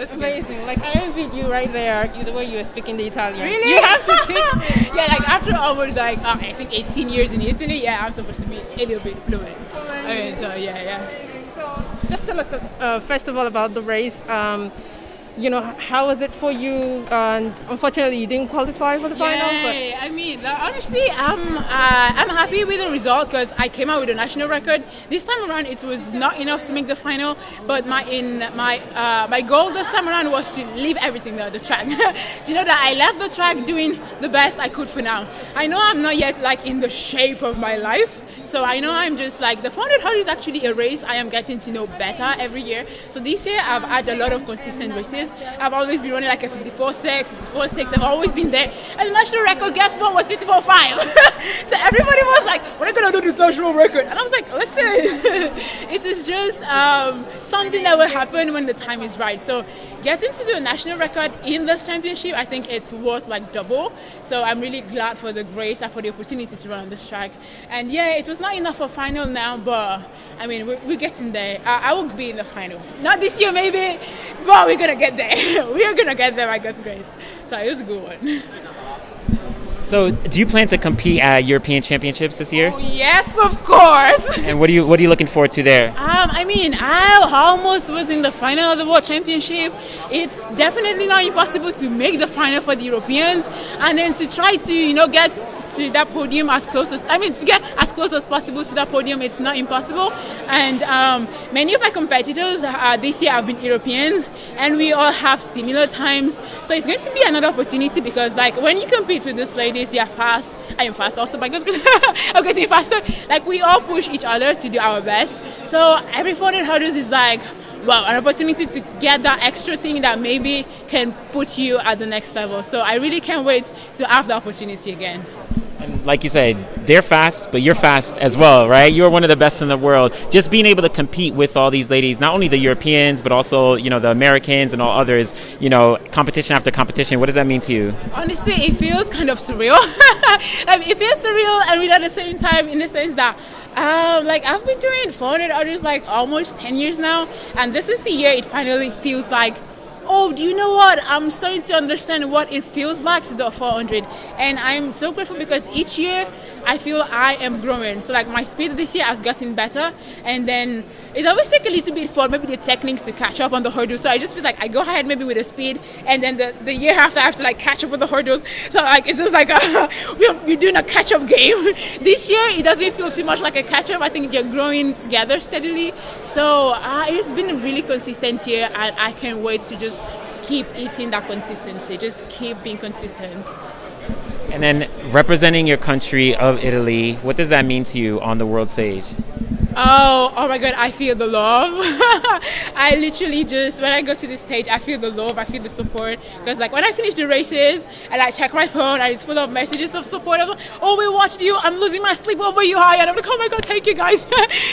That's amazing. Good. Like I envied you right there, the way you were speaking the Italian. Really? You have to teach me. Yeah, like after almost like I think 18 years in Italy, yeah, I'm supposed to be a little bit fluent. Okay, so yeah. So just tell us first of all about the race. How was it for you? Unfortunately, you didn't qualify for the final. But I mean, honestly, I'm happy with the result because I came out with a national record. This time around, it was not enough to make the final. But my goal this time around was to leave everything there, the track. To know that I left the track doing the best I could for now. I know I'm not yet like in the shape of my life. So I know I'm just like, the 400 hurdles is actually a race I am getting to know better every year. So this year I've had a lot of consistent races. I've always been running like a 54.6, 54.6. I've always been there. And the national record, guess what, was 54.5. So everybody was like, we're not going to do this national record. And I was like, listen, it is just something that will happen when the time is right. So getting to do a national record in this championship, I think it's worth like double. So I'm really glad for the grace and for the opportunity to run on this track. And yeah, it was not enough for final now, but I mean, we're getting there. I will be in the final. Not this year maybe, but we're going to get there. We are going to get there by God's grace. So it was a good one. So, do you plan to compete at European Championships this year? Oh, yes, of course. And what are you looking forward to there? I mean, I almost was in the final of the World Championship. It's definitely not impossible to make the final for the Europeans, and then to try to get to that podium to get as close as possible to that podium. It's not impossible. And many of my competitors this year have been Europeans, and we all have similar times. So it's going to be another opportunity because, like, when you compete with these ladies, they are fast. I am fast also, by God's grace. I'm getting faster. Like, we all push each other to do our best. So every 400 hurdles is like, well, an opportunity to get that extra thing that maybe can put you at the next level. So I really can't wait to have the opportunity again. And like you said, they're fast, but you're fast as well, right? You're one of the best in the world. Just being able to compete with all these ladies, not only the Europeans, but also, the Americans and all others, competition after competition. What does that mean to you? Honestly, it feels kind of surreal. It feels surreal and real at the same time, in the sense that I've been doing 400 others like almost 10 years now, and this is the year it finally feels like, oh, do you know what? I'm starting to understand what it feels like to do a 400. And I'm so grateful because each year I feel I am growing. So, like, my speed this year has gotten better. And then it always takes a little bit for maybe the technique to catch up on the hurdles. So I just feel like I go ahead maybe with the speed. And then the year after I have to, like, catch up with the hurdles. So, like, it's just like we're doing a catch-up game. This year, it doesn't feel too much like a catch-up. I think you're growing together steadily. So it's been a really consistent year. And I can't wait to just keep eating that consistency, just keep being consistent. And then representing your country of Italy, what does that mean to you on the world stage? Oh my God, I feel the love. I literally just, when I go to this stage, I feel the love, I feel the support. Because like when I finish the races and I check my phone and it's full of messages of support, I'm like, oh, we watched you, I'm losing my sleep over you, hi. And I'm like, oh my God, thank you guys.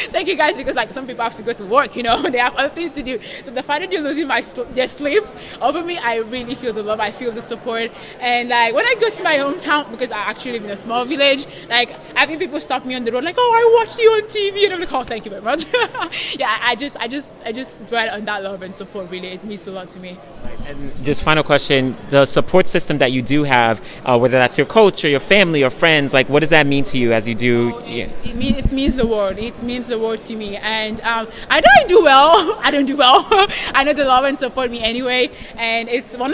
Thank you guys, because like some people have to go to work, they have other things to do. So the fact that you're losing their sleep over me, I really feel the love, I feel the support. And like when I go to my hometown, because I actually live in a small village, like having people stop me on the road, like, oh, I watched you on TV, and I'm like, oh, thank you very much. Yeah, I just dwell on that love and support. Really, it means a lot to me. Nice. And just final question: the support system that you do have, whether that's your coach or your family or friends, like what does that mean to you as you do? It means the world. It means the world to me. And I know I do well. I don't do well. I know they love and support me anyway. And it's one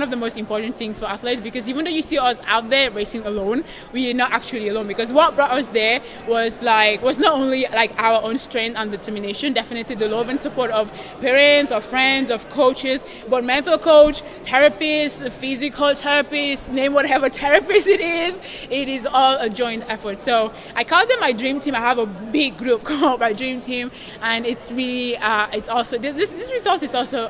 of the most important things for athletes, because even though you see us out there racing alone, we are not actually alone. Because what brought us there was not only like our own strength and determination, definitely the love and support of parents, of friends, of coaches, but mental coach, therapists, physical therapists, name whatever therapist it is all a joint effort. So I call them my dream team. I have a big group called my dream team, and it's really it's also this result is also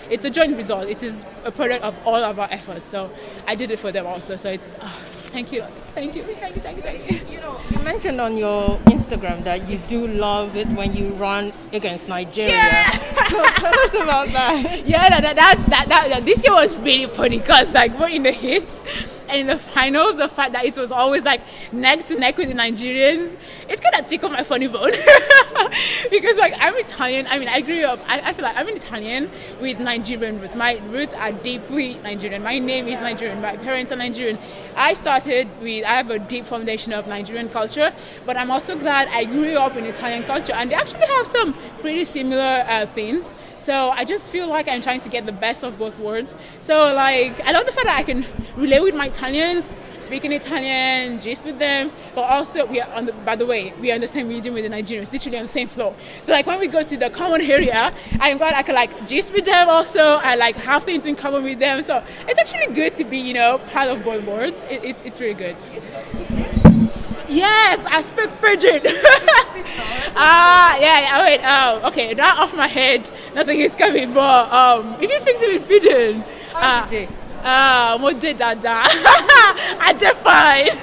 it's a joint result. It is a product of all of our efforts. So I did it for them also. So it's thank you. You mentioned on your Instagram that you do love it when you run against Nigeria. Yeah. So tell us about that. Yeah, that this year was really funny because like we're in the heats And in the finals, the fact that it was always like neck to neck with the Nigerians, it's kind of tickled my funny bone. Because like I'm Italian. I mean, I grew up, I feel like I'm an Italian with Nigerian roots. My roots are deeply Nigerian. My name is Nigerian. My parents are Nigerian. I have a deep foundation of Nigerian culture, but I'm also glad I grew up in Italian culture, and they actually have some pretty similar things. So I just feel like I'm trying to get the best of both worlds. So like, I love the fact that I can relate with my Italians, speak in Italian, gist with them, but also we are on the same medium with the Nigerians, literally on the same floor. So like when we go to the common area, I'm glad I can like gist with them also. I like have things in common with them. So it's actually good to be, part of both worlds. It's really good. Yes, I speak pidgin. Okay, not off my head. Nothing is coming, but if you speak to me in pidgin, How did they? mo de dada. I define.